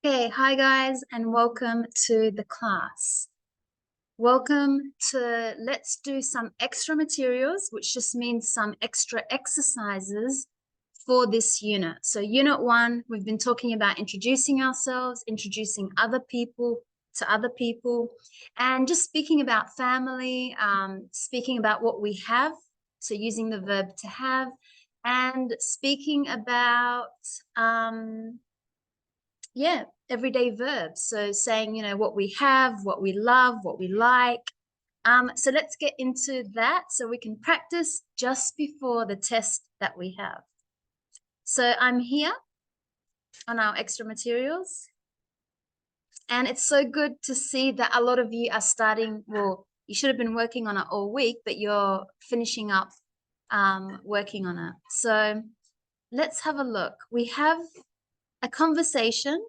Okay, hi guys, and welcome to the class. Welcome to let's do some extra materials, which just means some extra exercises for this unit. So unit 1, we've been talking about introducing ourselves, introducing other people to other people, and just speaking about family, speaking about what we have, so using the verb to have, and speaking about everyday verbs. So saying, what we have, what we love, what we like. So let's get into that so we can practice just before the test that we have. So I'm here on our extra materials. And it's so good to see that a lot of you are starting, well, you should have been working on it all week, but you're finishing up working on it. So let's have a look. We have a conversation.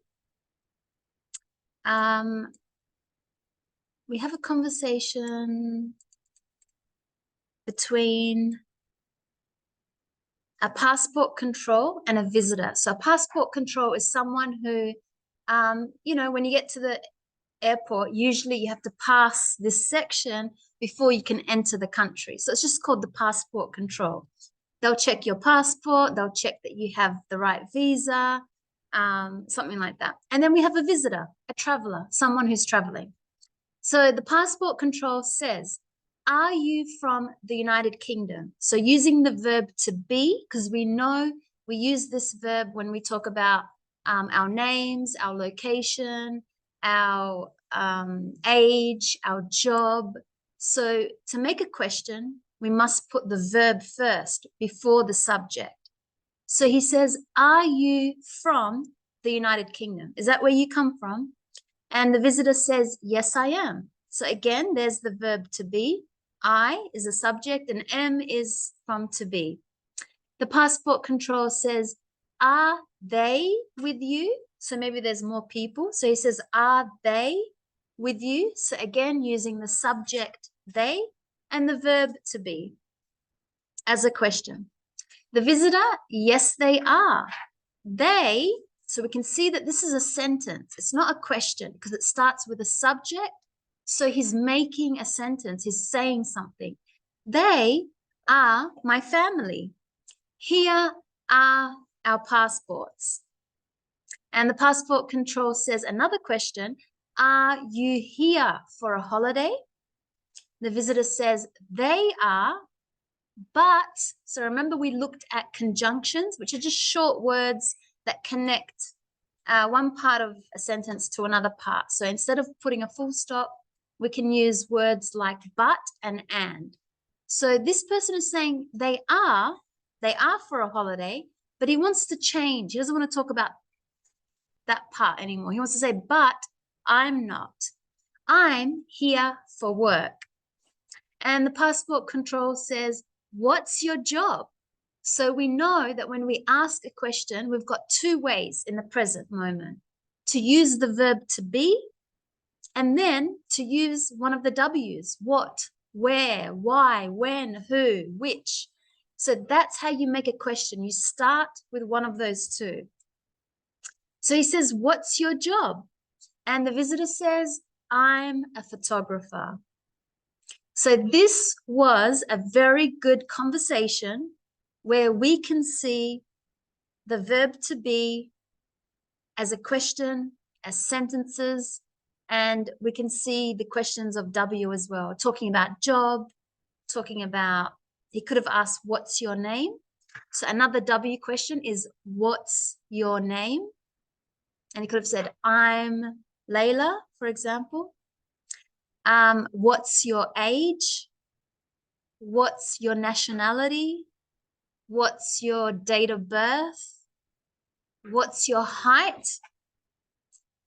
We have a conversation between a passport control and a visitor. So a passport control is someone who, when you get to the airport, usually you have to pass this section before you can enter the country. So it's just called the passport control. They'll check your passport. They'll check that you have the right visa, something like that. And then we have a visitor, a traveler, someone who's traveling. So the passport control says, are you from the United Kingdom? So using the verb to be, because we know we use this verb when we talk about our names, our location, our age, our job. So to make a question, we must put the verb first before the subject. So he says, are you from the United Kingdom? Is that where you come from? And the visitor says, yes, I am. So again, there's the verb to be. I is a subject and am is from to be. The passport control says, are they with you? So maybe there's more people. So he says, are they with you? So again, using the subject they and the verb to be as a question. The visitor, yes, they are. They, so we can see that this is a sentence. It's not a question because it starts with a subject. So he's making a sentence. He's saying something. They are my family. Here are our passports. And the passport control says another question. Are you here for a holiday? The visitor says they are. But, so remember we looked at conjunctions, which are just short words that connect one part of a sentence to another part. So instead of putting a full stop, we can use words like but and. So this person is saying they are for a holiday, but he wants to change. He doesn't want to talk about that part anymore. He wants to say, but I'm not. I'm here for work. And the passport control says, what's your job? So we know that when we ask a question, we've got two ways in the present moment: to use the verb to be, and then to use one of the W's: what, where, why, when, who, which. So that's how you make a question. You start with one of those two. So he says, what's your job? And the visitor says, I'm a photographer. So this was a very good conversation where we can see the verb to be as a question, as sentences, and we can see the questions of W as well, talking about job, talking about, he could have asked, what's your name? So another W question is, what's your name? And he could have said, I'm Laila, for example. What's your age? What's your nationality? What's your date of birth? What's your height?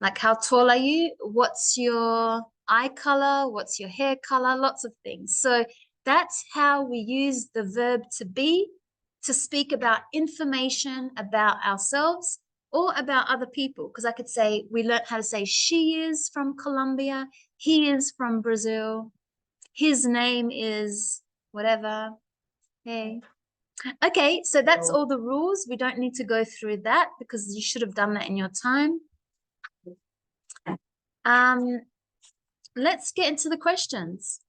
Like, how tall are you? What's your eye color? What's your hair color? Lots of things. So that's how we use the verb to be to speak about information about ourselves or about other people. Because I could say, we learned how to say she is from Colombia, he is from Brazil, his name is whatever. Hey. Okay, so that's all the rules. We don't need to go through that because you should have done that in your time. Let's get into the questions.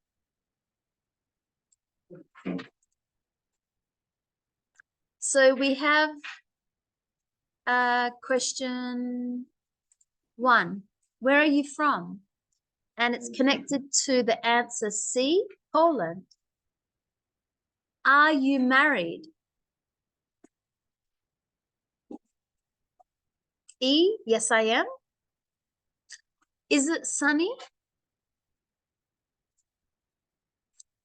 So we have question 1. Where are you from? And it's connected to the answer C, Poland. Are you married? E, yes, I am. Is it sunny?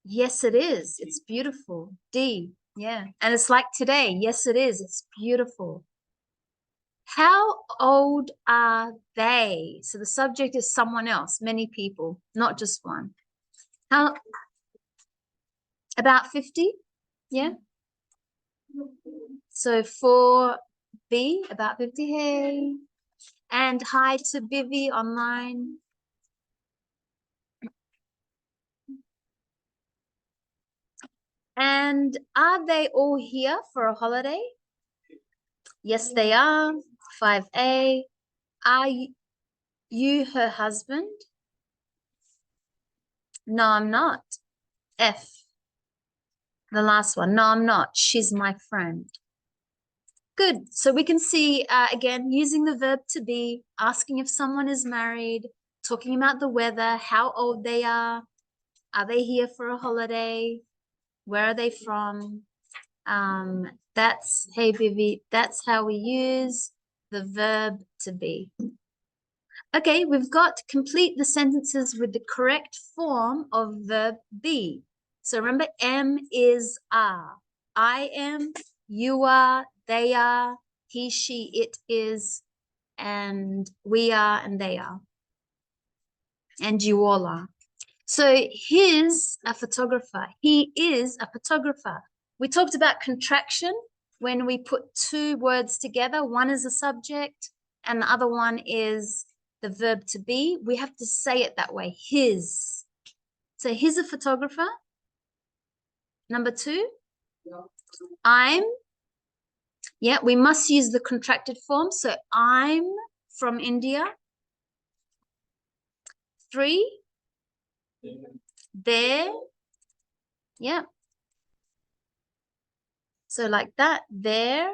Yes, it is. It's beautiful. D, yeah. And it's like today. Yes, it is. It's beautiful. How old are they? So the subject is someone else, many people, not just one. How? About 50? Yeah. So for B, about 50. Hey. And hi to Vivi online. And are they all here for a holiday? Yes, they are. 5A. Are you her husband? No, I'm not. F. The last one. No, I'm not. She's my friend. Good. So we can see, again, using the verb to be, asking if someone is married, talking about the weather, how old they are they here for a holiday, where are they from? That's, hey, Vivi, that's how we use the verb to be. Okay, we've got complete the sentences with the correct form of verb be. So remember, am is are. I am, you are, they are, he, she, it is, and we are, and they are, and you all are. So he's a photographer. He is a photographer. We talked about contraction when we put two words together. One is a subject and the other one is the verb to be. We have to say it that way, his. So he's a photographer. Number 2, I'm. Yeah, we must use the contracted form. So I'm from India. 3, there. Yeah. So like that, they're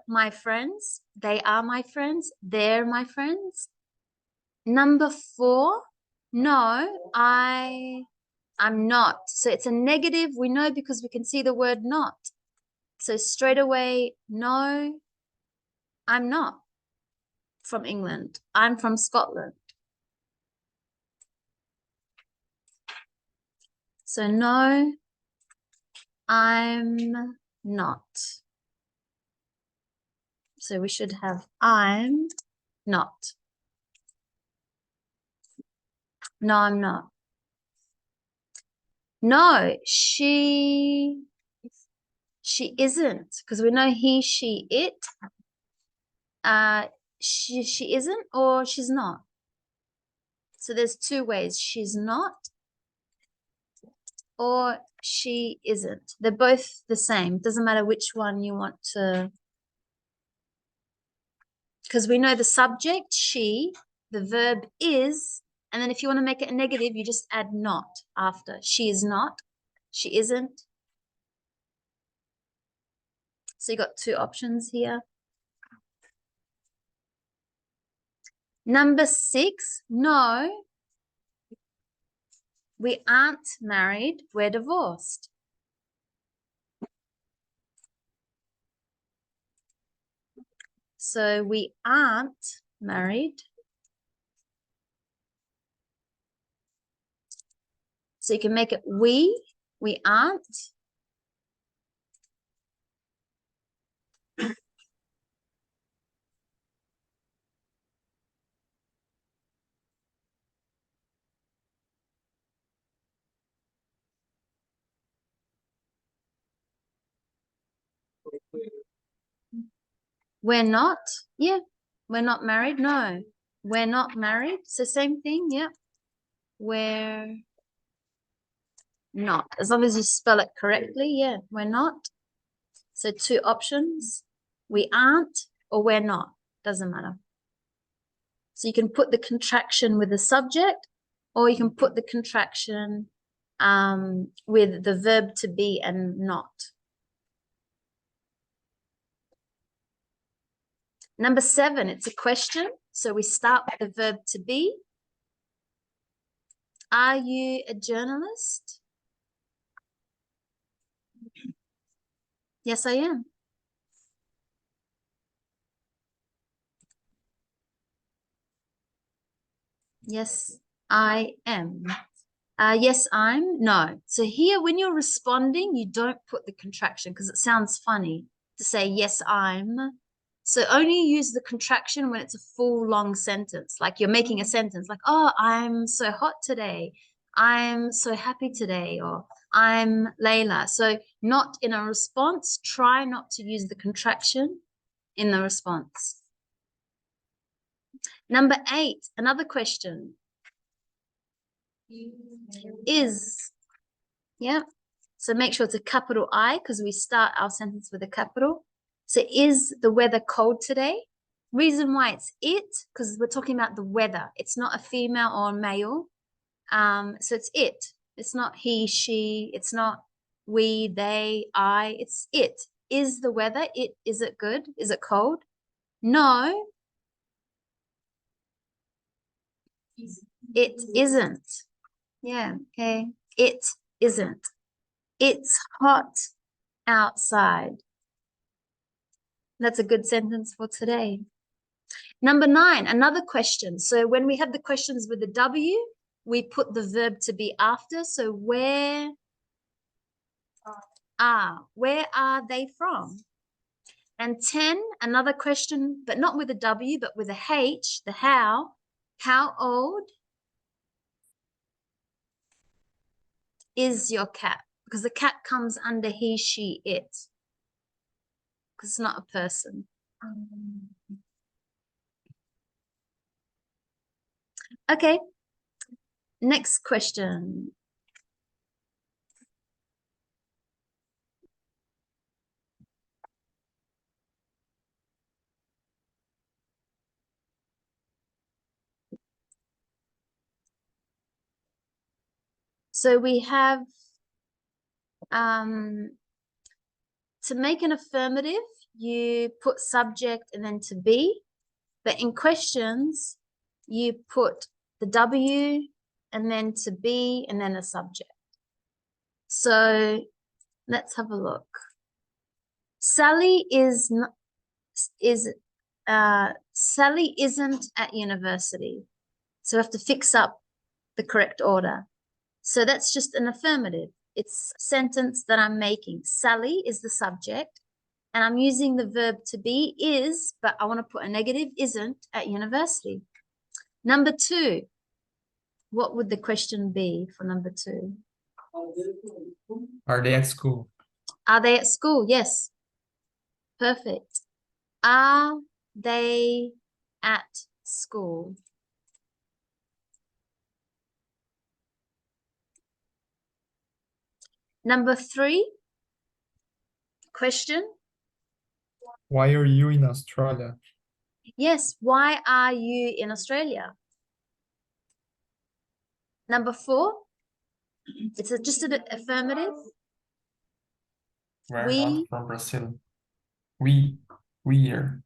my friends. They are my friends. They're my friends. Number 4, no, I'm not. So it's a negative. We know because we can see the word not. So straight away, no, I'm not from England. I'm from Scotland. So no, I'm not. So we should have I'm not. No, I'm not. No, she isn't, because we know he, she, it. She isn't, or she's not. So there's 2 ways. She's not or she isn't. They're both the same. Doesn't matter which one you want to, because we know the subject, she, the verb is, and then if you want to make it a negative, you just add not after. She is not, she isn't. So you got 2 options here. Number 6, no, we aren't married, we're divorced. So we aren't married. So you can make it we aren't. We're not. Yeah. We're not married. No. We're not married. So same thing. Yeah. We're not. As long as you spell it correctly. Yeah. We're not. So 2 options. We aren't or we're not. Doesn't matter. So you can put the contraction with the subject, or you can put the contraction with the verb to be and not. Number 7, it's a question. So we start with the verb to be. Are you a journalist? Yes, I am. Yes, I am. Yes, I'm. No. So here, when you're responding, you don't put the contraction because it sounds funny to say, yes, I'm. So only use the contraction when it's a full long sentence. Like you're making a sentence like, oh, I'm so hot today. I'm so happy today. Or I'm Laila. So not in a response. Try not to use the contraction in the response. Number 8, another question. Is, yeah. So make sure it's a capital I because we start our sentence with a capital. So is the weather cold today? Reason why it's it, because we're talking about the weather. It's not a female or a male. So it's it. It's not he, she. It's not we, they, I. It's it. Is the weather? Is it good? Is it cold? No, it isn't. Yeah, okay. It isn't. It's hot outside. That's a good sentence for today. Number 9, another question. So when we have the questions with the W, we put the verb to be after. So where are they from? And 10, another question, but not with a W, but with a H, the how. How old is your cat? Because the cat comes under he, she, it. Because it's not a person. Okay. Next question. So we have to make an affirmative, you put subject and then to be. But in questions, you put the W and then to be and then a subject. So let's have a look. Sally Sally isn't at university. So we have to fix up the correct order. So that's just an affirmative. It's a sentence that I'm making. Sally is the subject, and I'm using the verb to be is, but I want to put a negative, isn't at university. Number 2, what would the question be for number 2? Are they at school? Are they at school? Yes. Perfect. Are they at school? Number 3, question. Why are you in Australia? Yes, why are you in Australia? Number 4, it's just an affirmative. We're We not from Brazil. We are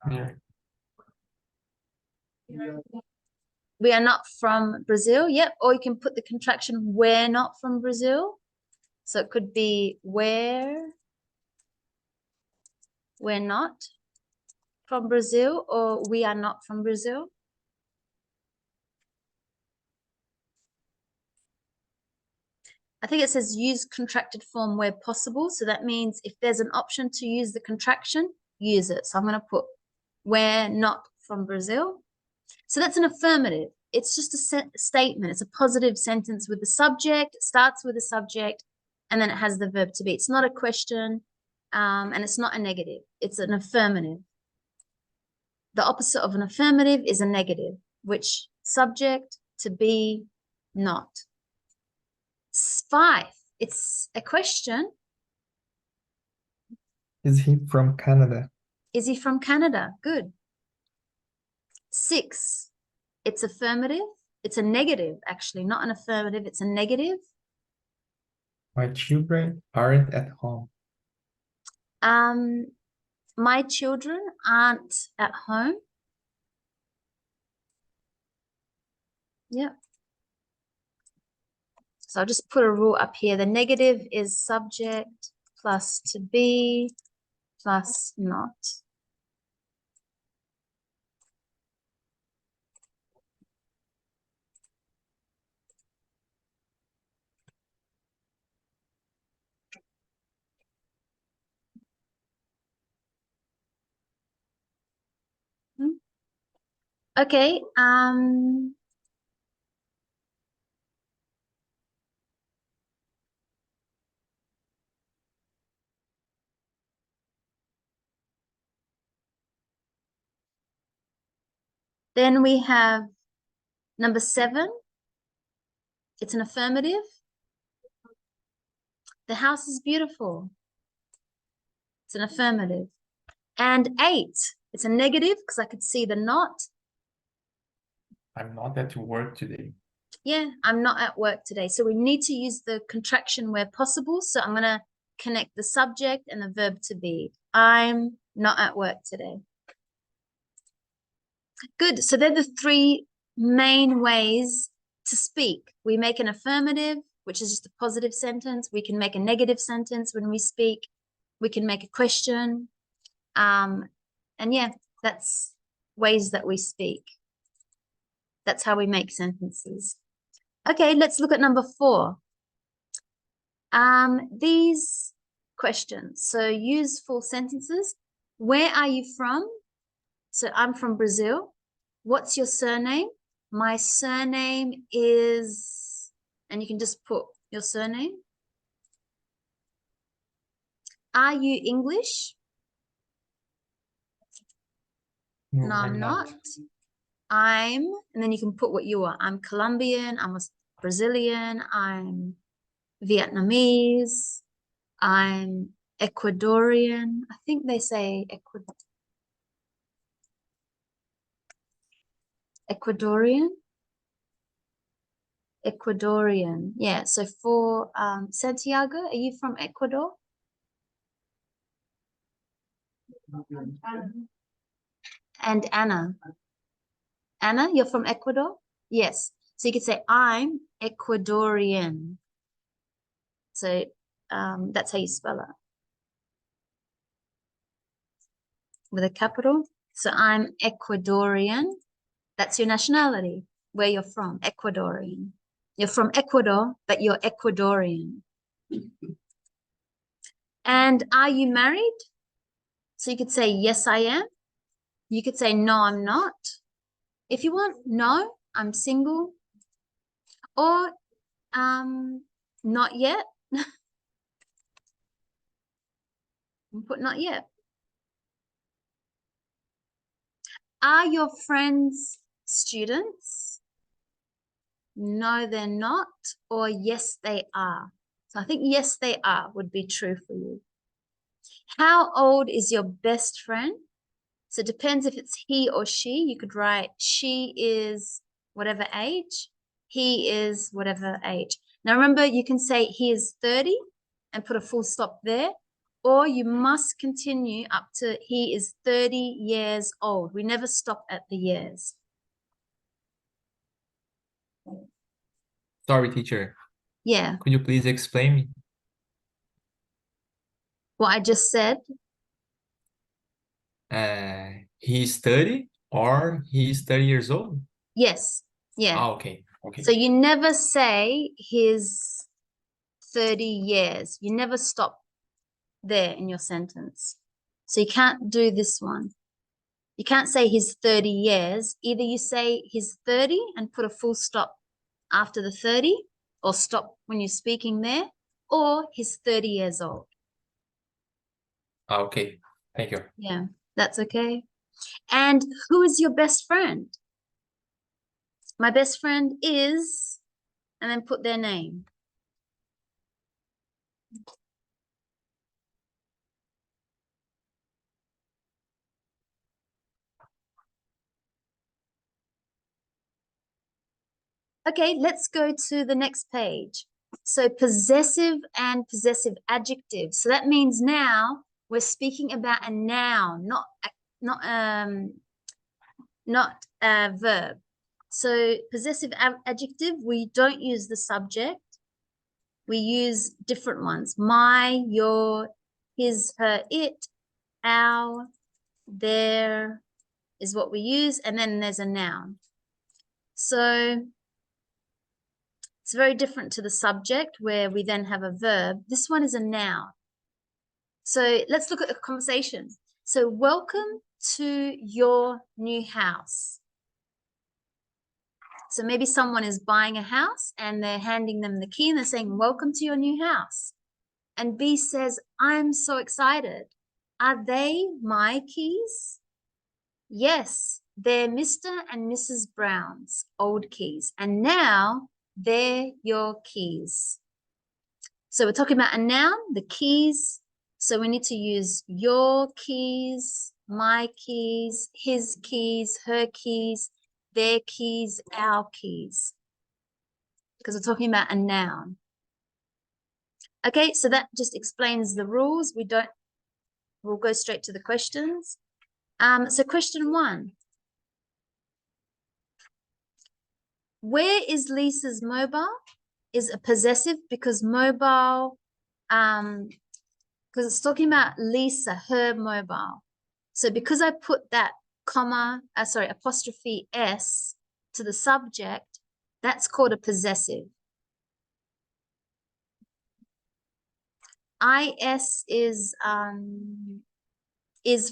here. are not from Brazil. Yep. Or you can put the contraction, we're not from Brazil. So it could be we're not from Brazil, or we are not from Brazil. I think it says use contracted form where possible. So that means if there's an option to use the contraction, use it. So I'm going to put we're not from Brazil. So that's an affirmative. It's just a statement. It's a positive sentence with the subject. It starts with the subject, and then it has the verb to be. It's not a question, and it's not a negative. It's an affirmative. The opposite of an affirmative is a negative, which subject, to be, not. 5, it's a question. Is he from Canada? Is he from Canada? Good. 6, It's affirmative. It's a negative, actually, not an affirmative. It's a negative. My children aren't at home. My children aren't at home. Yep. So I'll just put a rule up here. The negative is subject plus to be plus not. Okay. Then we have number 7. It's an affirmative. The house is beautiful. It's an affirmative. And 8, it's a negative because I could see the not. I'm not at work today. Yeah, I'm not at work today. So we need to use the contraction where possible. So I'm going to connect the subject and the verb to be. I'm not at work today. Good. So they're the 3 main ways to speak. We make an affirmative, which is just a positive sentence. We can make a negative sentence when we speak. We can make a question. And yeah, that's ways that we speak. That's how we make sentences. Okay, let's look at number 4. These questions. So use full sentences. Where are you from? So I'm from Brazil. What's your surname? My surname is, and you can just put your surname. Are you English? No, I'm not. I'm, and then you can put what you are. I'm Colombian, I'm a Brazilian, I'm Vietnamese, I'm Ecuadorian. I think they say Ecuadorian. Ecuadorian. Yeah, so for Santiago, are you from Ecuador? And Anna. Anna, you're from Ecuador? Yes. So you could say, I'm Ecuadorian. So that's how you spell it. With a capital. So I'm Ecuadorian. That's your nationality, where you're from, Ecuadorian. You're from Ecuador, but you're Ecuadorian. And are you married? So you could say, yes, I am. You could say, no, I'm not. If you want, no, I'm single. Or not yet. Put not yet. Are your friends students? No, they're not. Or yes, they are. So I think yes, they are would be true for you. How old is your best friend? So it depends if it's he or she. You could write she is whatever age. He is whatever age. Now remember, you can say he is 30 and put a full stop there. Or you must continue up to he is 30 years old. We never stop at the years. Sorry, teacher. Yeah, Could you please explain me? what I just said. He's 30 or he's 30 years old? Yes, yeah. Okay. So you never say his 30 years. You never stop there in your sentence. So you can't do this one. You can't say his 30 years. Either you say his 30 and put a full stop after the 30 or stop when you're speaking there, or he's 30 years old. Okay. Thank you. Yeah, that's okay. And who is your best friend? My best friend is, and then put their name. Okay, let's go to the next page. So possessive and possessive adjectives. So that means now we're speaking about a noun, not a verb. So possessive adjective, we don't use the subject. We use different ones. My, your, his, her, it, our, their is what we use. And then there's a noun. So it's very different to the subject where we then have a verb. This one is a noun. So let's look at the conversation. So welcome to your new house. So maybe someone is buying a house and they're handing them the key and they're saying, welcome to your new house. And B says, I'm so excited. Are they my keys? Yes, they're Mr. and Mrs. Brown's old keys. And now they're your keys. So we're talking about a noun, the keys. So we need to use your keys, my keys, his keys, her keys, their keys, our keys. Because we're talking about a noun. Okay, so that just explains the rules. We'll go straight to the questions. So question 1. Where is Lisa's mobile? Is a possessive because mobile, because it's talking about Lisa, her mobile. So because I put that apostrophe S to the subject, that's called a possessive. IS is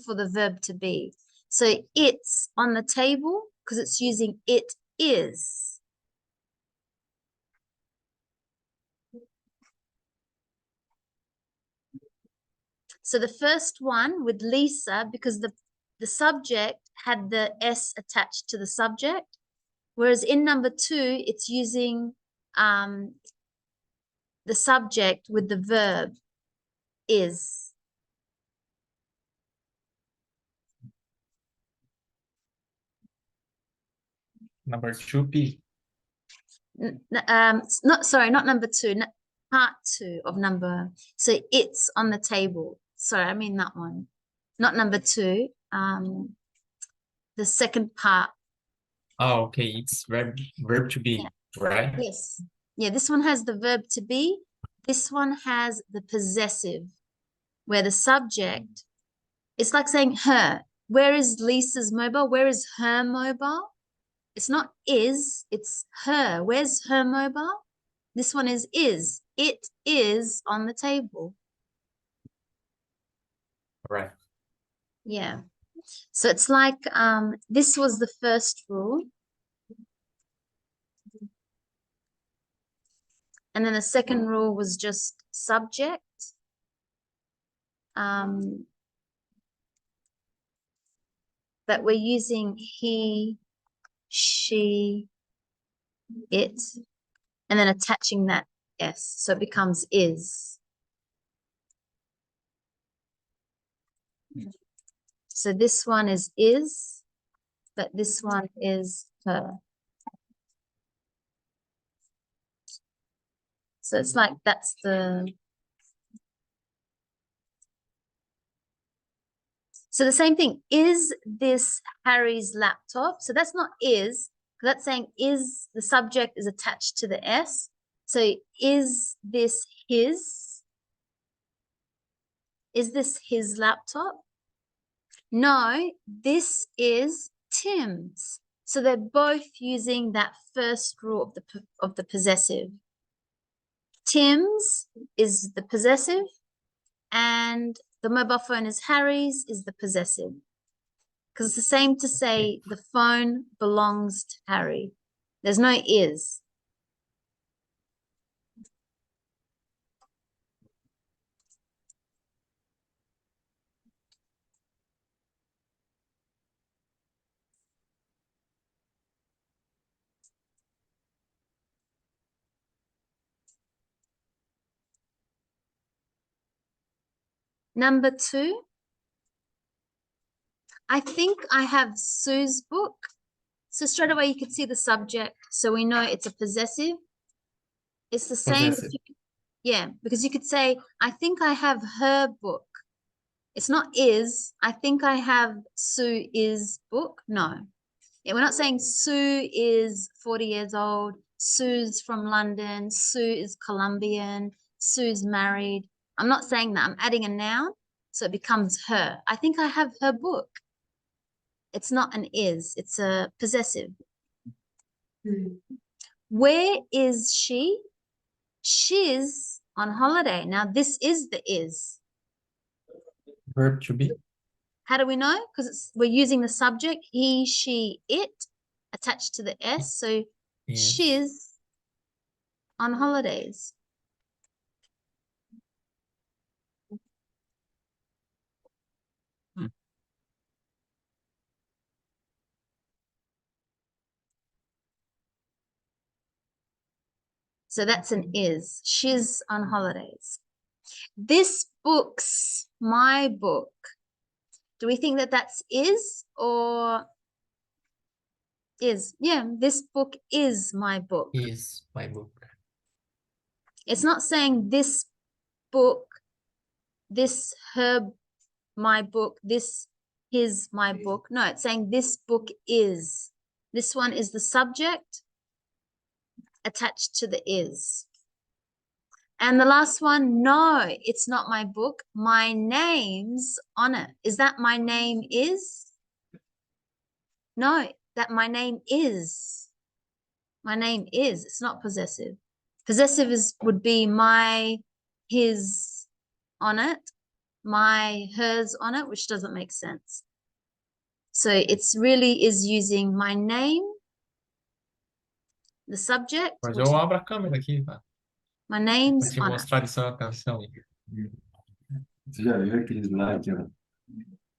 for the verb to be. So it's on the table because it's using it is. So the first one with Lisa, because the subject had the S attached to the subject, whereas in number 2, it's using the subject with the verb is. Number 2B. Not number 2, part 2 of number. So it's on the table. Sorry, I mean that one. Not number 2. The second part. Oh, okay. It's verb to be, right? Yes. Yeah, this one has the verb to be. This one has the possessive, where the subject, it's like saying her. Where is Lisa's mobile? Where is her mobile? It's not is, it's her. Where's her mobile? This one is. It is on the table. Right. Yeah. So it's like this was the first rule. And then the second rule was just subject. But we're using he, she, it, and then attaching that S. So it becomes is. So this one is, but this one is her. So it's like that's the. So the same thing, is this Harry's laptop? So that's not is, that's saying is the subject is attached to the S. So is this his? Is this his laptop? No, this is Tim's. So they're both using that first rule of the possessive. Tim's is the possessive, and the mobile phone is Harry's is the possessive. Because it's the same to say the phone belongs to Harry. There's no is. Number 2, I think I have Sue's book. So straight away you could see the subject. So we know it's a possessive. It's the same. Possessive. Yeah, because you could say, I think I have her book. It's not is. I think I have Sue is book. No. Yeah, we're not saying Sue is 40 years old. Sue's from London. Sue is Colombian. Sue's married. I'm not saying that. I'm adding a noun. So it becomes her. I think I have her book. It's not an is. It's a possessive. Where is she? She's on holiday. Now, this is the is. Verb to be. How do we know? Because we're using the subject, he, she, it, attached to the S. So Yes. she's on holidays. So that's an is. She's on holidays. This book's my book. Do we think that that's is or is? Yeah, this book is my book. Is my book. It's not saying this book, this her, my book, this his, my book. No, it's saying this book is. This one is the subject attached to the is. And the last one, no, it's not my book. My name's on it. Is that my name is? No, that my name is. My name is. It's not possessive. Possessive would be my, his on it, my, hers on it, which doesn't make sense. So it's really is using my name, the subject. Mas which eu abro a câmera aqui, tá? my Pra name's te on it. mostrar lição e atenção. Você já viu aquele slide, ó?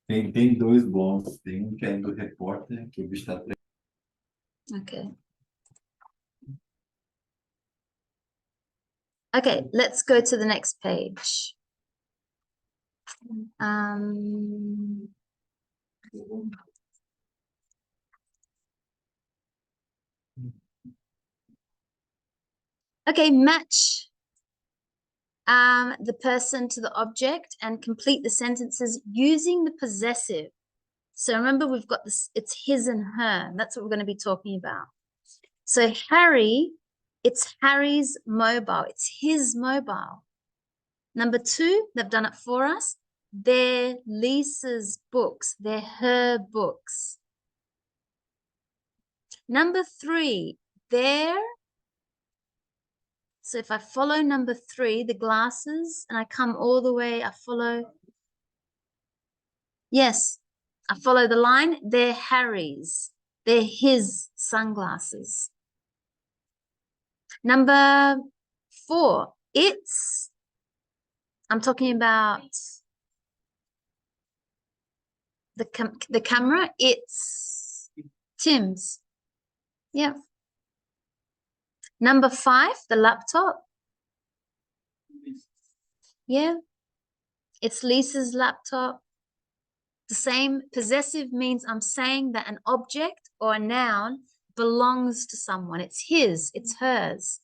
Tem dois blocos. Tem um que é do repórter, que o bicho tá Okay. Okay, let's go to the next page. Okay, match the person to the object and complete the sentences using the possessive. So remember, we've got this, it's his and her. That's what we're going to be talking about. So Harry, it's Harry's mobile. It's his mobile. Number 2, they've done it for us. They're Lisa's books. They're her books. Number 3, they're, so if I follow number 3, the glasses, and I come all the way, I follow, yes, I follow the line, they're Harry's. They're his sunglasses. Number 4, it's, I'm talking about the camera, it's Tim's. Yeah. Number 5, the laptop. Yeah. It's Lisa's laptop. The same. Possessive means I'm saying that an object or a noun belongs to someone. It's his, it's hers.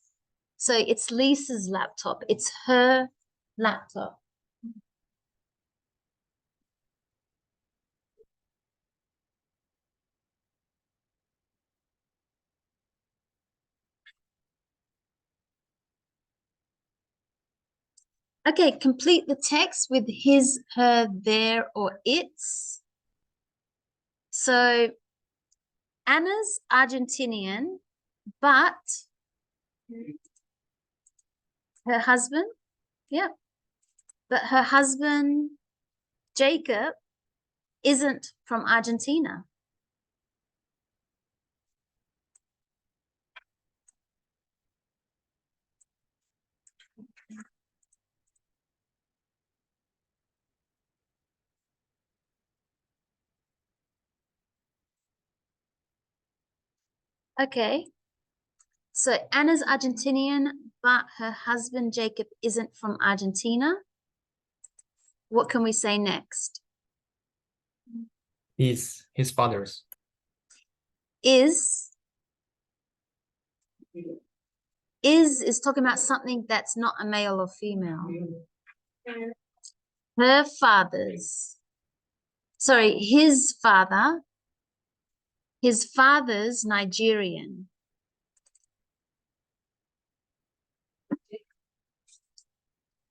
So it's Lisa's laptop. It's her laptop. Okay, complete the text with his, her, their, or its. So Anna's Argentinian, but her husband, yeah, but her husband, Jacob, isn't from Argentina. Okay, so Anna's Argentinian, but her husband, Jacob, isn't from Argentina. What can we say next? His father's. is is talking about something that's not a male or female. Her father's, sorry, his father's Nigerian.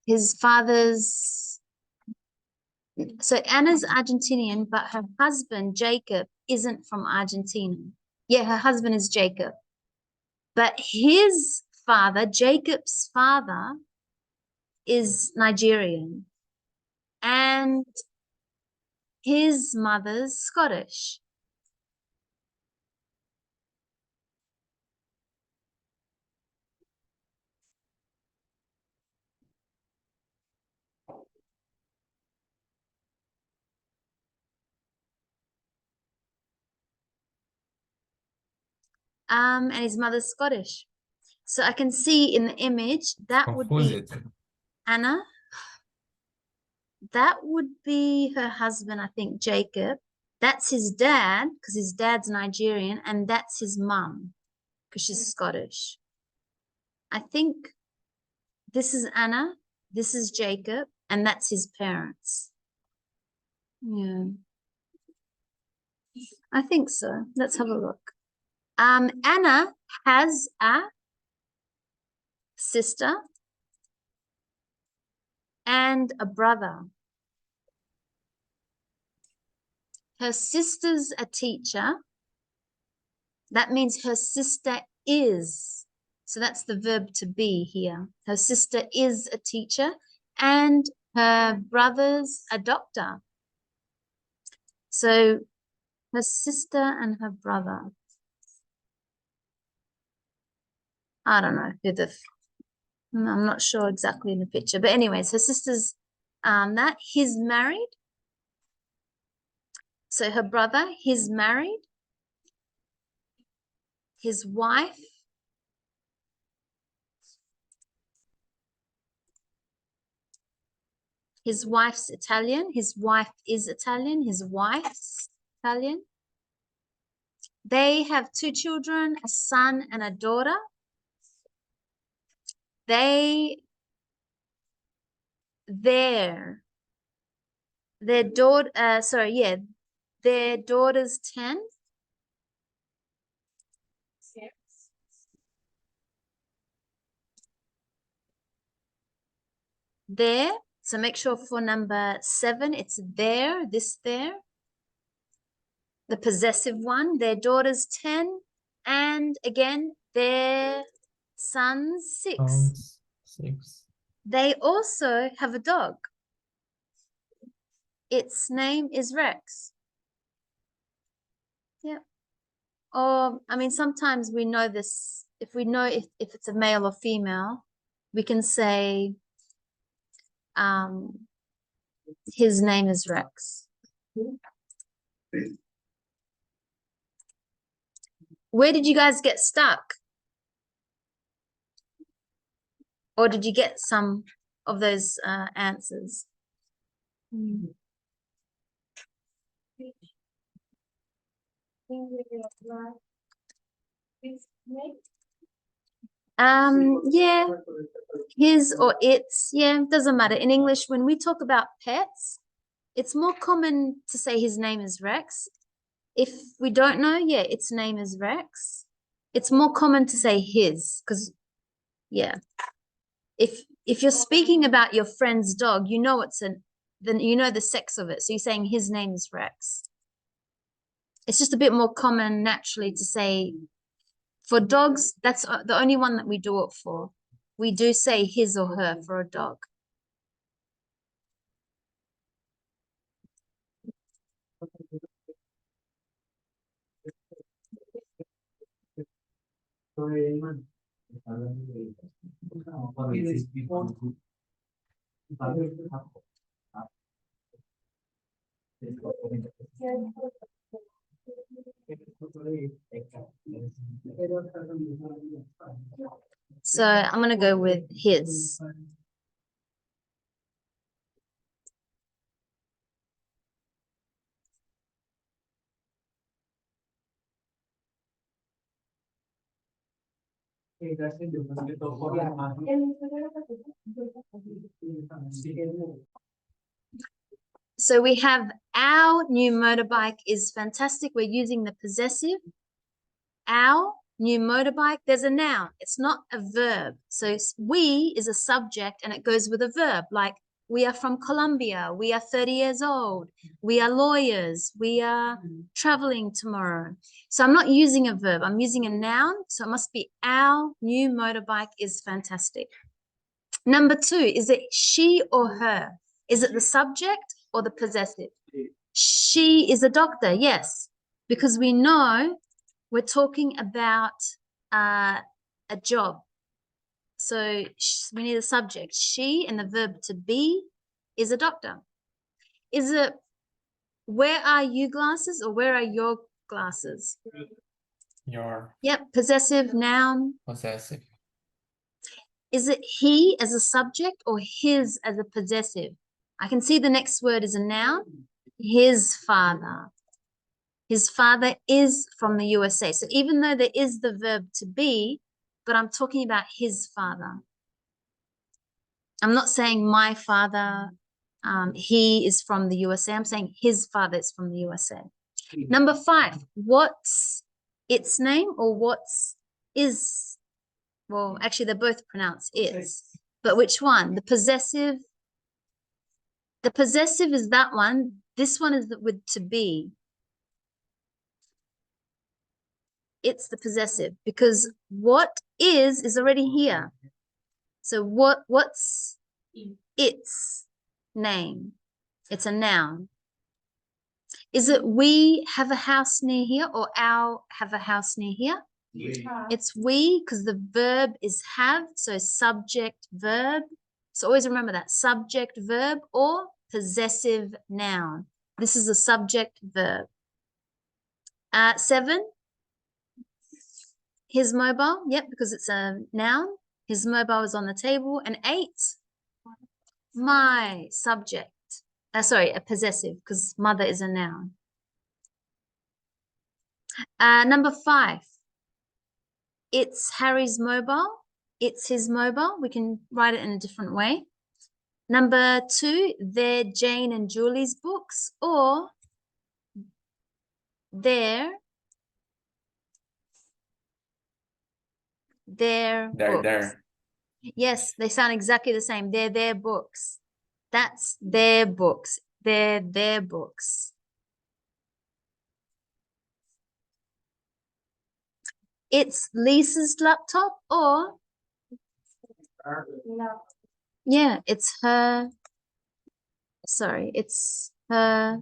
His father's, so Anna's Argentinian, but her husband, Jacob, isn't from Argentina. Yeah, her husband is Jacob. But his father, Jacob's father, is Nigerian. And his mother's Scottish. And his mother's Scottish. So I can see in the image that would be Anna. That would be her husband, I think, Jacob. That's his dad, because his dad's Nigerian, and that's his mum, because she's Scottish. I think this is Anna, this is Jacob, and that's his parents. Yeah. I think so. Let's have a look. Anna has a sister and a brother. Her sister's a teacher. That means her sister is. So that's the verb to be here. Her sister is a teacher and her brother's a doctor. So her sister and her brother. I don't know who I'm not sure exactly in the picture, but anyways, her sister's that he's married. So her brother, he's married. His wife, his wife's Italian. His wife is Italian. His wife's Italian. They have 2 children, a son and a daughter. Their daughter, their daughter's 10. There, so make sure for number 7, it's there, this there. The possessive one, their daughter's 10, and again, their son's 6. 6. They also have a dog. Its name is Rex. Yeah. Or, I mean, sometimes we know this, if we know if it's a male or female, we can say, his name is Rex. Where did you guys get stuck? Or did you get some of those answers? Yeah, his or its, yeah, doesn't matter. In English, when we talk about pets, it's more common to say his name is Rex. If we don't know, yeah, its name is Rex. It's more common to say his, because, yeah. If you're speaking about your friend's dog, you know then you know the sex of it. So you're saying his name is Rex. It's just a bit more common naturally to say, for dogs, that's the only one that we do it for. We do say his or her for a dog. So I'm going to go with his. So we have our new motorbike is fantastic. We're using the possessive. Our new motorbike, there's a noun. It's not a verb. So we is a subject and it goes with a verb, like we are from Colombia. We are 30 years old. We are lawyers. We are traveling tomorrow. So I'm not using a verb. I'm using a noun. So it must be our new motorbike is fantastic. Number 2, is it she or her? Is it the subject or the possessive? She is a doctor, yes, because we know we're talking about a job. So we need a subject. She and the verb to be is a doctor. Is it where are you glasses or where are your glasses? Your Yep, possessive noun. possessive. Is it he as a subject or his as a possessive? I can see the next word is a noun. His father. His father is from the USA. So even though there is the verb to be, but I'm talking about his father. I'm not saying my father, he is from the USA. I'm saying his father is from the USA. Number 5, what's its name or what's is? Well, actually, they're both pronounced is. But which one? The possessive. The possessive is that one. This one is with to be. It's the possessive because what is already here. So what's its name? It's a noun. Is it we have a house near here or our have a house near here? It's we because the verb is have, so subject verb. So always remember that subject verb or possessive noun. This is a subject verb. 7, his mobile, yep, because it's a noun. His mobile is on the table. And 8, my subject. Sorry, a possessive because mother is a noun. Number 5, it's Harry's mobile. It's his mobile. We can write it in a different way. Number 2, they're Jane and Julie's books or their books. There. Yes, they sound exactly the same. They're their books. That's their books. They're their books. It's Lisa's laptop or yeah, it's her. Sorry, it's her.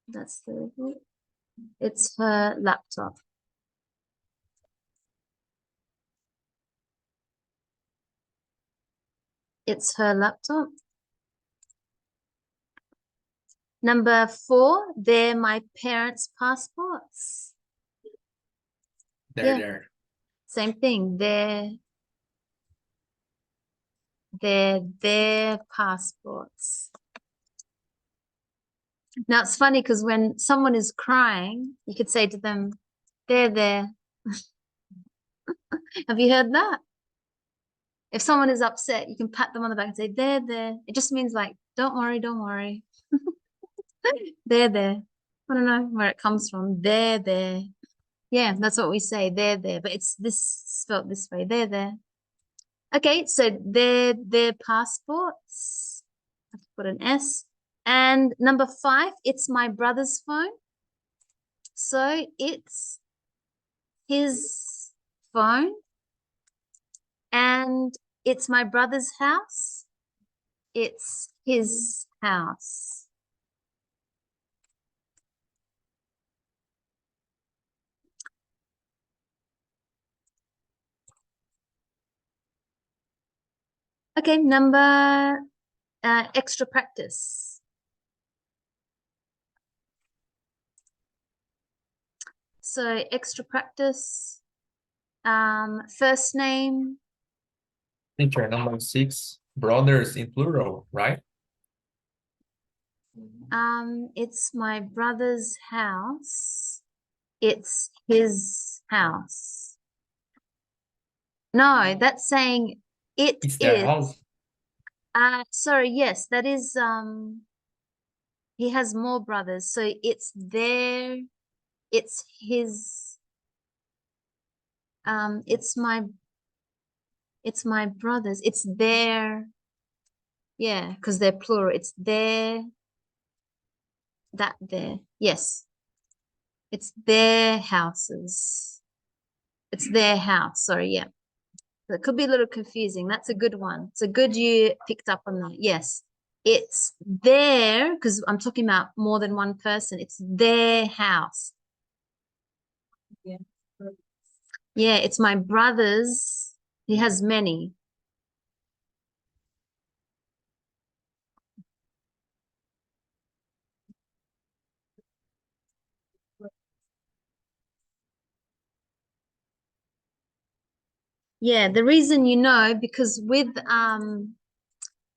That's the. It's her laptop. It's her laptop. Number 4, they're my parents' passports. There. Same thing. They're their passports. Now it's funny because when someone is crying, you could say to them, they're there. Have you heard that? If someone is upset, you can pat them on the back and say, they're there. It just means like, don't worry, don't worry. They're there. I don't know where it comes from. They're there. Yeah, that's what we say. They're there. But it's this spelled this way. They're there. Okay, so their passports. I have to put an S. And number 5, it's my brother's phone. So it's his phone. And it's my brother's house. It's his house. Okay, number extra practice. So extra practice, first name. Teacher, number 6, brothers in plural, right? It's my brother's house. It's his house. No, that's saying it It's their is. house. Sorry, yes, that is he has more brothers, so it's his it's my brothers. It's their, yeah, because they're plural. It's their, there. Yes. It's their houses. It's their house. Sorry, yeah. That could be a little confusing. That's a good one. It's a good you picked up on that. Yes. It's their, because I'm talking about more than one person. It's their house. Yeah. Yeah, it's my brother's. He has many. Yeah, the reason you know, because with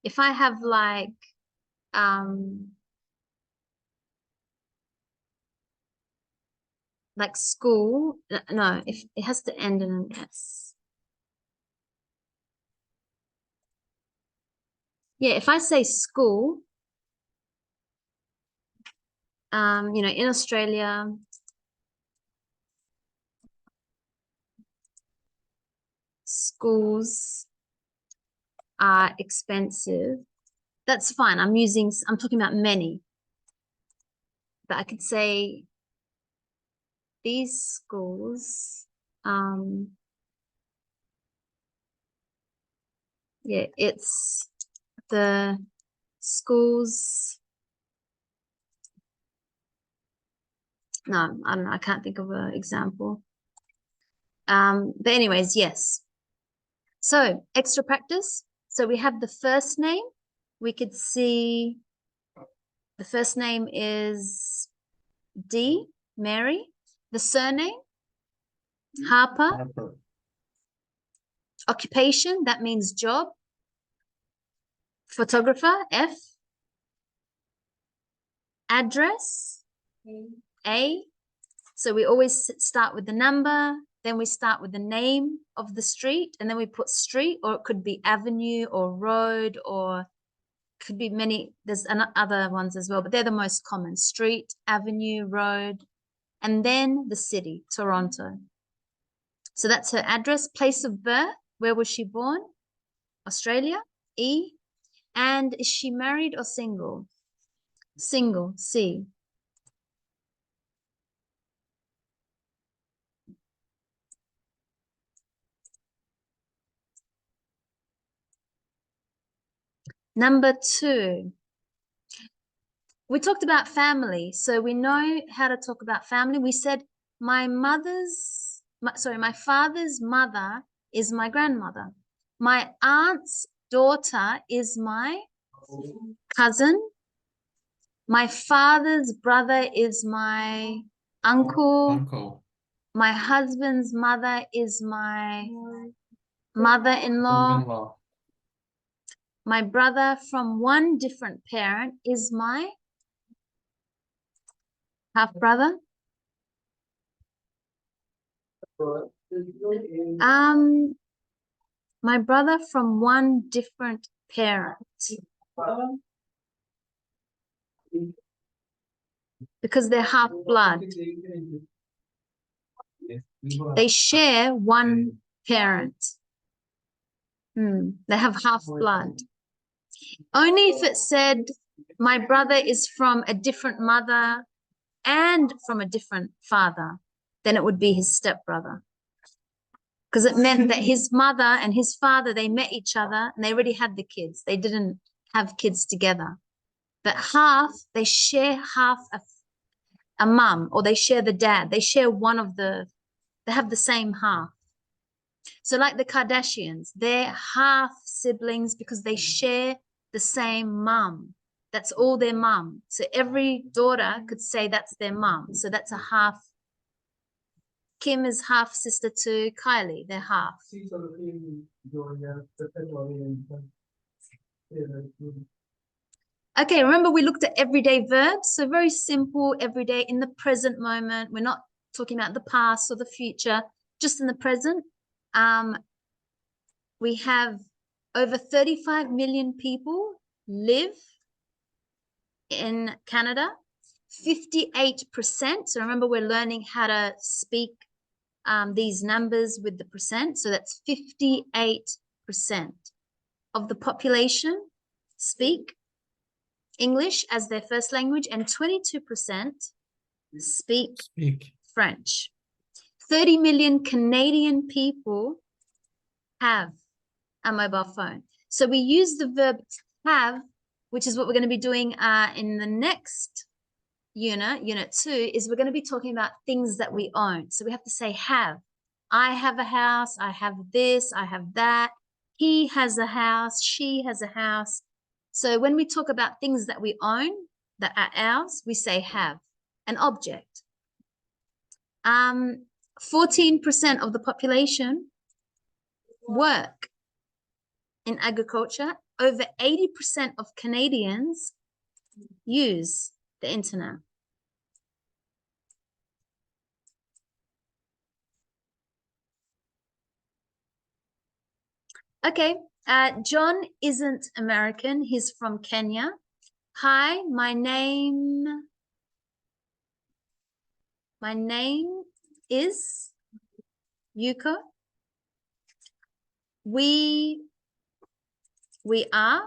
if I have like school, no, if it has to end in an S. Yeah, if I say school, in Australia, schools are expensive. That's fine. I'm talking about many. But I could say these schools, yeah, it's the schools. No, I don't know. I can't think of an example. But anyways, yes. So extra practice. So we have the first name. We could see the first name is D, Mary. The surname, Harper. Harper. Occupation, that means job. Photographer, F. Address, A. So we always start with the number, then we start with the name of the street, and then we put street, or it could be avenue or road, or could be many. There's other ones as well, but they're the most common: street, avenue, road, and then the city, Toronto. So that's her address. Place of birth, where was she born? Australia, E. And is she married or single? Single, C. Number 2. We talked about family, so we know how to talk about family. We said my father's mother is my grandmother. My aunt's daughter is my cousin. My father's brother is my uncle. Uncle. My husband's mother is my mother-in-law. Mother-in-law. My brother from one different parent is my half-brother. My brother from one different parent. Because they're half blood. They share one parent. They have half blood. Only if it said my brother is from a different mother and from a different father, then it would be his stepbrother. Because it meant that his mother and his father, they met each other and they already had the kids. They didn't have kids together. But half, they share half a mum, or they share the dad. They share they have the same half. So like the Kardashians, they're half siblings because they share the same mum. That's all their mum. So every daughter could say that's their mum. So that's a half. Kim is half sister to Kylie. They're half. Okay, remember we looked at everyday verbs. So very simple, everyday, in the present moment. We're not talking about the past or the future, just in the present. We have over 35 million people live in Canada, 58%. So remember, we're learning how to speak these numbers with the percent. So that's 58% of the population speak English as their first language, and 22% speak French. 30 million Canadian people have a mobile phone. So we use the verb have, which is what we're going to be doing in the next unit 2, is we're going to be talking about things that we own. So we have to say have. I have a house, I have this, I have that. He has a house, she has a house. So when we talk about things that we own, that are ours, we say have, an object. 14% of the population work in agriculture. Over 80% of Canadians use the internet. Okay, John isn't American. He's from Kenya. Hi, my name is Yuko. We are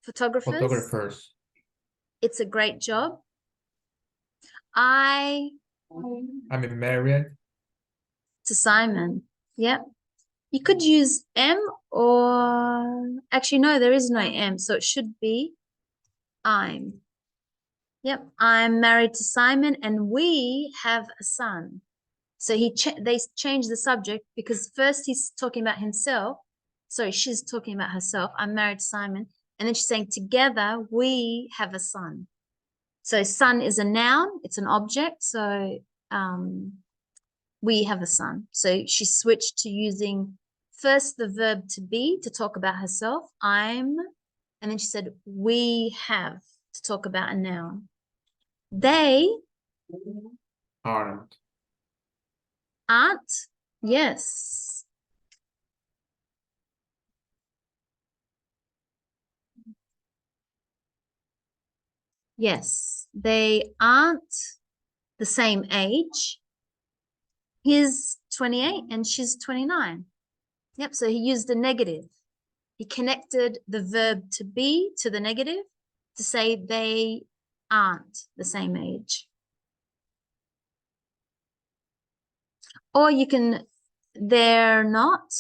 photographers. It's a great job. I'm married to Simon. Yep. You could use M, or actually no, there is no M, so it should be I'm. Yep, I'm married to Simon and we have a son. So they changed the subject because first he's talking about himself. Sorry, she's talking about herself. I'm married to Simon. And then she's saying together we have a son. So son is a noun, it's an object. So we have a son. So she switched to using first the verb to be to talk about herself, I'm, and then she said we have to talk about a noun. They aren't. Yes. Yes, they aren't the same age. He's 28 and she's 29. Yep, so he used a negative. He connected the verb to be to the negative to say they aren't the same age. Or you can, they're not,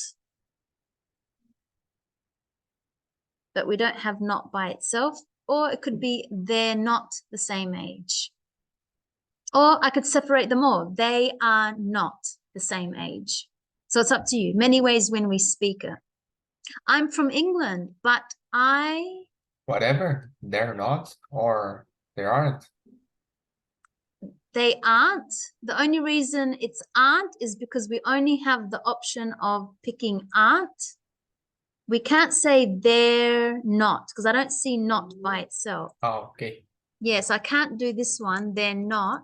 but we don't have not by itself. Or it could be they're not the same age. Or I could separate them all. They are not the same age. So it's up to you. Many ways when we speak it. I'm from England, but whatever, they're not or they aren't. They aren't. The only reason it's aren't is because we only have the option of picking aren't. We can't say they're not because I don't see not by itself. Oh, okay. Yes, I can't do this one. They're not.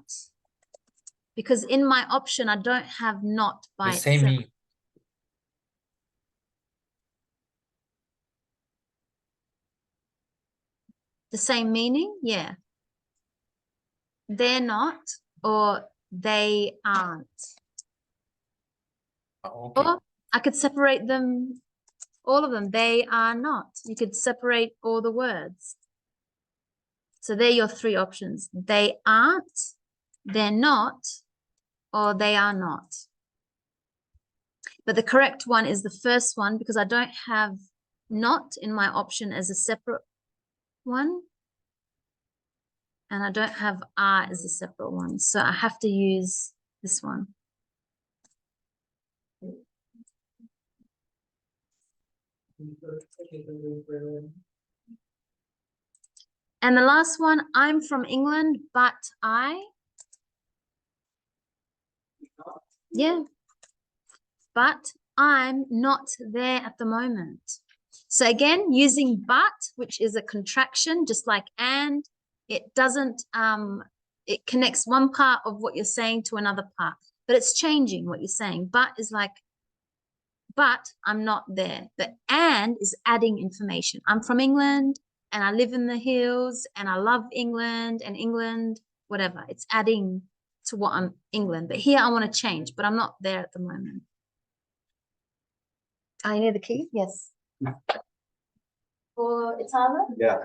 Because in my option, I don't have not by itself. Same meaning. The same meaning? Yeah. They're not or they aren't. Oh, okay. Or I could separate them, all of them. They are not. You could separate all the words. So they're your three options. They aren't, they're not, or they are not. But the correct one is the first one because I don't have not in my option as a separate one. And I don't have are as a separate one. So I have to use this one. And the last one, I'm from England, but but I'm not there at the moment. So again, using but, which is a contraction, just like and, It doesn't, it connects one part of what you're saying to another part, but it's changing what you're saying. But is like, but I'm not there. The and is adding information. I'm from England and I live in the hills and I love England and England, whatever. It's adding to what I'm England. But here I want to change, but I'm not there at the moment. Are you near the key? Yes. For Itala? Yeah.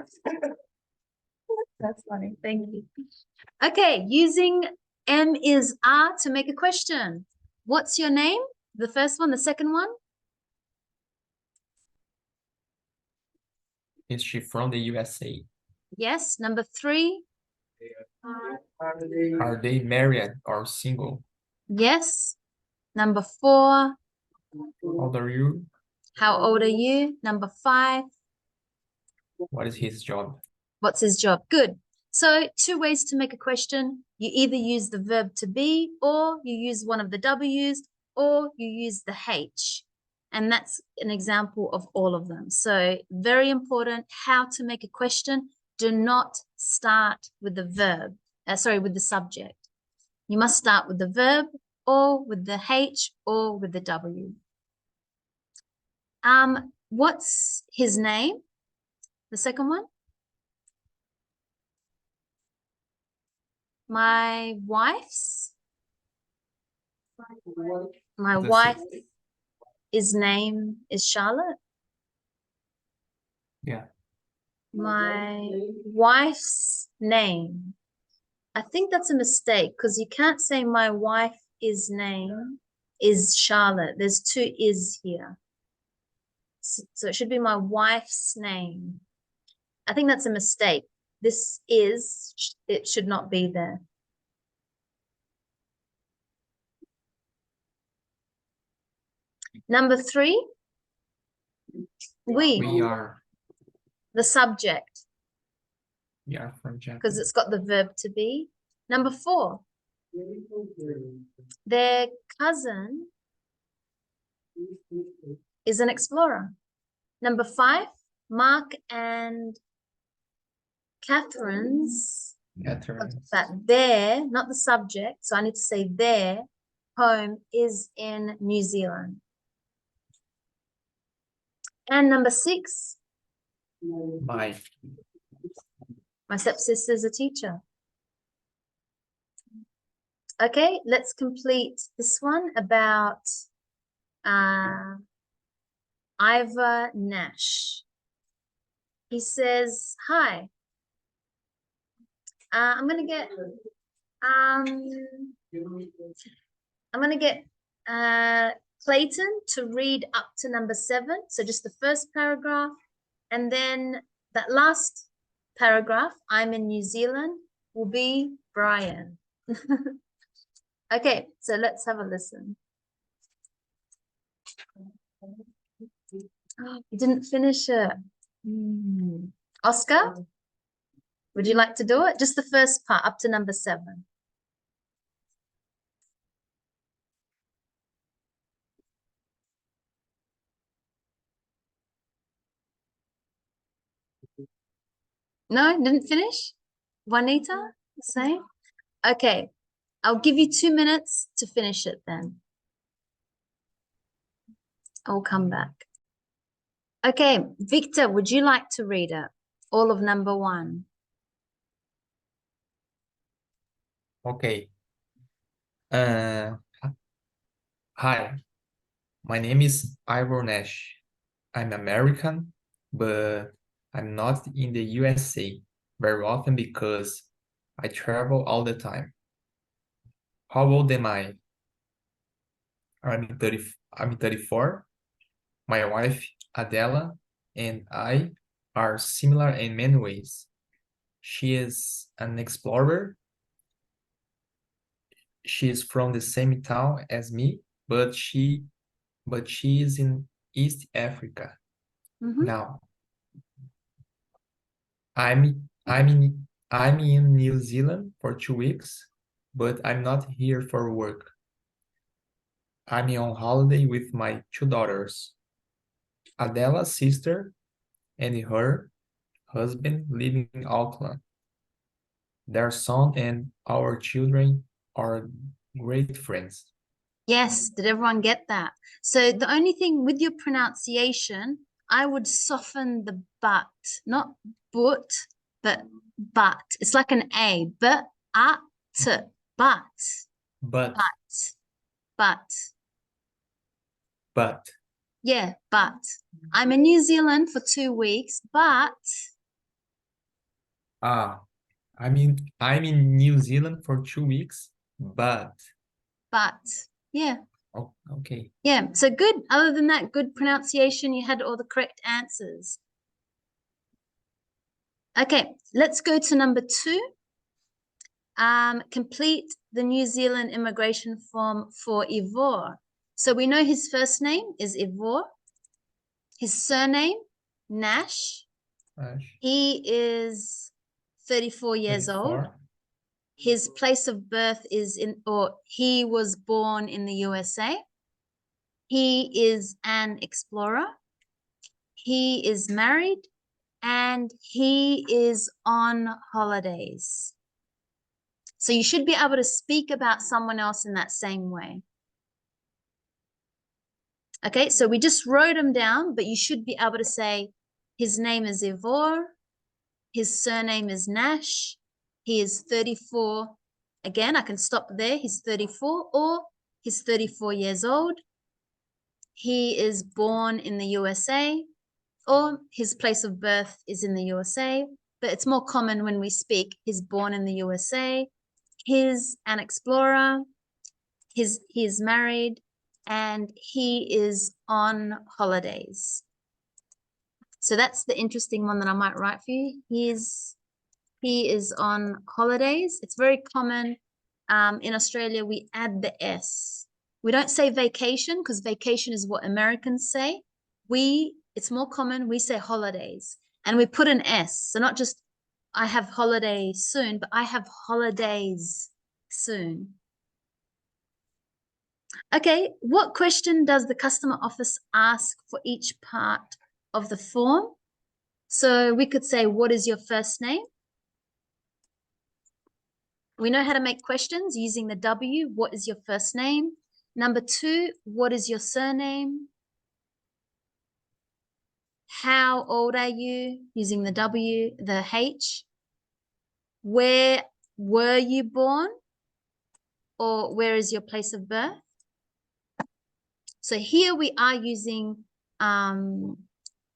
That's funny. Thank you. Okay, using M is R to make a question. What's your name? The first one, the second one? Is she from the USA? Yes. Number 3? Are they married or single? Yes. Number 4? How old are you? How old are you? Number 5? What is his job? What's his job? Good. So 2 ways to make a question. You either use the verb to be, or you use one of the W's, or you use the H. And that's an example of all of them. So very important, how to make a question. Do not start with the verb, with the subject. You must start with the verb, or with the H, or with the W. What's his name? The second one? My wife's? My That's it. wife's name is Charlotte. Yeah. My wife's name. I think that's a mistake because you can't say my wife's name is Charlotte. There's 2 is here. So it should be my wife's name. I think that's a mistake. This is, it should not be there. Number 3, We are the subject, from Japan. because it's got the verb to be. Number 4, their cousin is an explorer. Number 5, Mark and Catherine's, Catherine. that their, not the subject, so I need to say their home is in New Zealand. And number 6, My. my stepsister's a teacher. Okay, let's complete this one about Ivor Nash. He says, hi. I'm gonna get Clayton to read up to number 7. So just the first paragraph, and then that last paragraph, I'm in New Zealand, will be Brian. Okay, so let's have a listen. Oh, you didn't finish it. Oscar, would you like to do it? Just the first part up to number 7. No, didn't finish? Juanita, same? Okay, I'll give you 2 minutes to finish it then. I'll come back. Okay, Victor, would you like to read it? All of number 1. Okay. Hi, my name is Ivor Nash. I'm American, but I'm not in the USA very often because I travel all the time. How old am I? I'm 34. My wife, Adela, and I are similar in many ways. She is an explorer. She is from the same town as me, but she is in East Africa now. I'm in New Zealand for 2 weeks, but I'm not here for work. I'm on holiday with my 2 daughters. Adela's sister and her husband live in Auckland. Their son and our children are great friends. Yes, did everyone get that? So the only thing with your pronunciation, I would soften the but, not but, but but. It's like an A, but, but, But, but. but, Yeah, but. I'm in New Zealand for 2 weeks, but I'm in New Zealand for 2 weeks, but, yeah, oh, okay. yeah. So good. Other than that, good pronunciation. You had all the correct answers. Okay, let's go to number 2. Complete the New Zealand immigration form for Ivor. So we know his first name is Ivor. His surname, Nash. He is 34 years old. 34. His place of birth is he was born in the USA. He is an explorer. He is married and he is on holidays. So you should be able to speak about someone else in that same way. Okay, so we just wrote them down, but you should be able to say his name is Ivor, his surname is Nash, he is 34. Again, I can stop there. He's 34, or he's 34 years old. He is born in the USA, or his place of birth is in the USA, but it's more common when we speak, he's born in the USA, he's an explorer, he is married, and he is on holidays. So that's the interesting one that I might write for you. He is on holidays. It's very common in Australia, we add the S. We don't say vacation because vacation is what Americans say. It's more common, we say holidays, and we put an S. So not just I have holiday soon, but I have holidays soon. Okay, what question does the customer office ask for each part of the form? So we could say, what is your first name? We know how to make questions using the W. What is your first name? Number 2, what is your surname? How old are you? Using the W, the H. Where were you born? Or where is your place of birth? So here we are using, in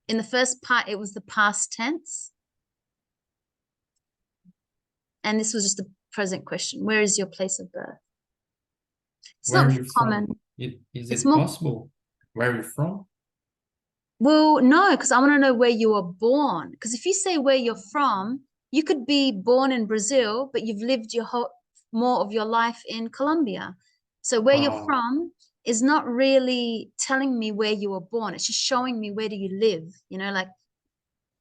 the first part, it was the past tense. And this was just a present question. Where is your place of birth? It's Where not are you common. from? Is It's it more possible? Where are you from? Well, no, because I want to know where you were born. Because if you say where you're from, you could be born in Brazil, but you've lived more of your life in Colombia. So where you're from is not really telling me where you were born. It's just showing me where do you live, like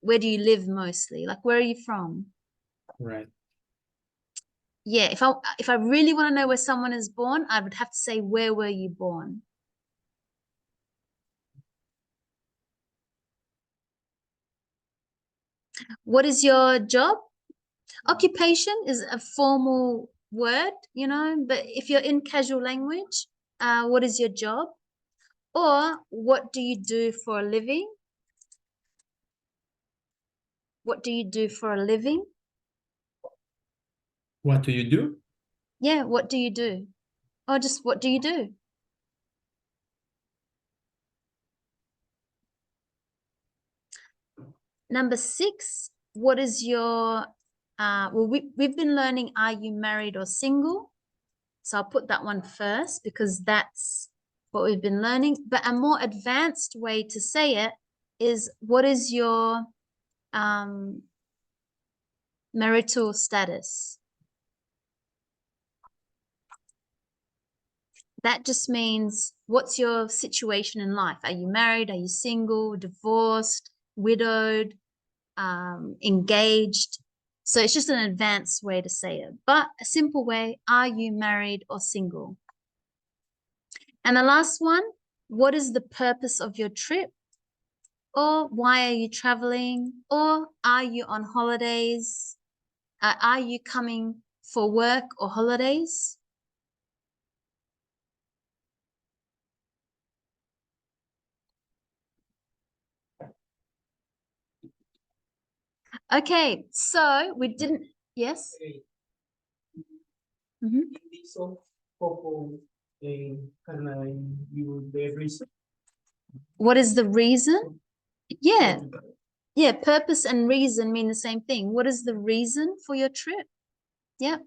where do you live mostly? Like where are you from? Right. Yeah, if I really want to know where someone is born, I would have to say, where were you born? What is your job? Occupation is a formal word, but if you're in casual language, what is your job? Or what do you do for a living? What do you do for a living? What do you do? Yeah, what do you do? Or just what do you do? Number 6, what is your, we've been learning, are you married or single? So I'll put that one first because that's what we've been learning. But a more advanced way to say it is, what is your marital status? That just means, what's your situation in life? Are you married? Are you single, divorced, widowed, engaged? So it's just an advanced way to say it. But a simple way, are you married or single? And the last one, what is the purpose of your trip? Or why are you traveling? Or are you on holidays? Are you coming for work or holidays? Okay, so we didn't, yes? Mhm. So, you reason. What is the reason? Yeah, yeah, purpose and reason mean the same thing. What is the reason for your trip? Yeah.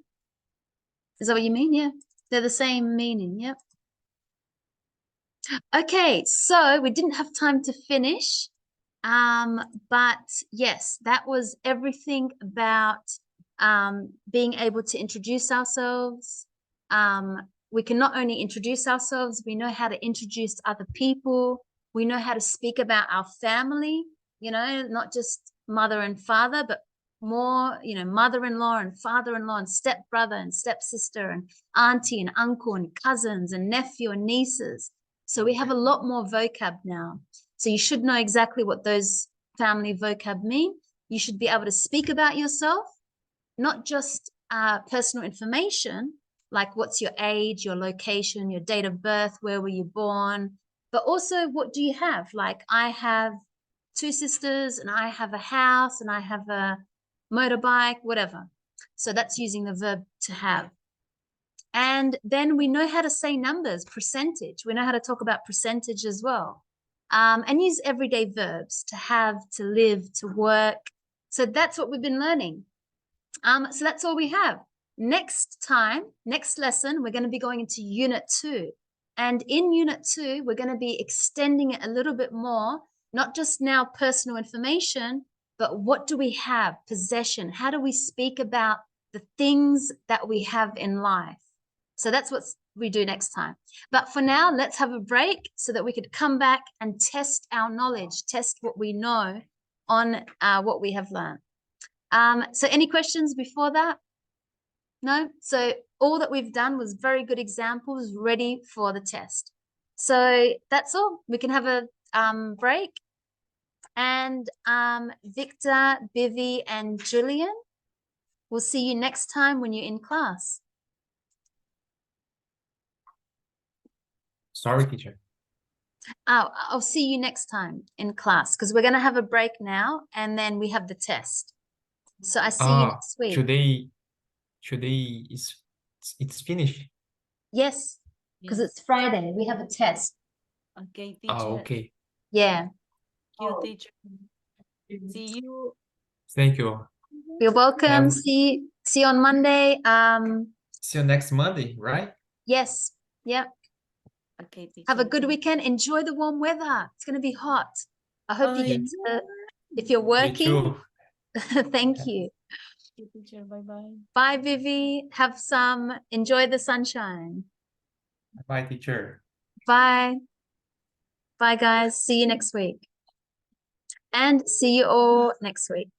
Is that what you mean? Yeah. They're the same meaning. Yep. Okay, so we didn't have time to finish. But yes, that was everything about being able to introduce ourselves. We can not only introduce ourselves, we know how to introduce other people. We know how to speak about our family, you know, not just mother and father, but more, you know, mother-in-law and father-in-law and stepbrother and stepsister and auntie and uncle and cousins and nephew and nieces. So we have a lot more vocab now. So you should know exactly what those family vocab mean. You should be able to speak about yourself, not just personal information, like what's your age, your location, your date of birth, where were you born, but also what do you have? Like I have 2 sisters and I have a house and I have a motorbike, whatever. So that's using the verb to have. And then we know how to say numbers, percentage. We know how to talk about percentage as well. And use everyday verbs to have, to live, to work. So that's what we've been learning. So that's all we have. Next time, next lesson, we're going to be going into Unit 2. And in Unit 2, we're going to be extending it a little bit more, not just now personal information, but what do we have? Possession. How do we speak about the things that we have in life? So that's what we do next time. But for now, let's have a break so that we could come back and test our knowledge, test what we know on what we have learned. So any questions before that? No? So all that we've done was very good examples ready for the test. So that's all. We can have a break. And Victor, Bivy, and Julian, we'll see you next time when you're in class. Sorry, teacher. Oh, I'll see you next time in class because we're going to have a break now and then we have the test. So I see you next week. Today it's finished. Yes, because it's Friday. We have a test. Okay, teacher. Oh, okay. Yeah. Thank you, teacher. See you. Thank you. You're welcome. Have- See you on Monday. See you next Monday, right? Yes. Yep. Okay, teacher. Have a good weekend. Enjoy the warm weather. It's going to be hot. I hope you get to, if you're Me working. too. Thank you. Thank you, teacher. Bye-bye. Bye, Vivi. Enjoy the sunshine. Bye, teacher. Bye. Bye, guys. See you next week. And see you all next week.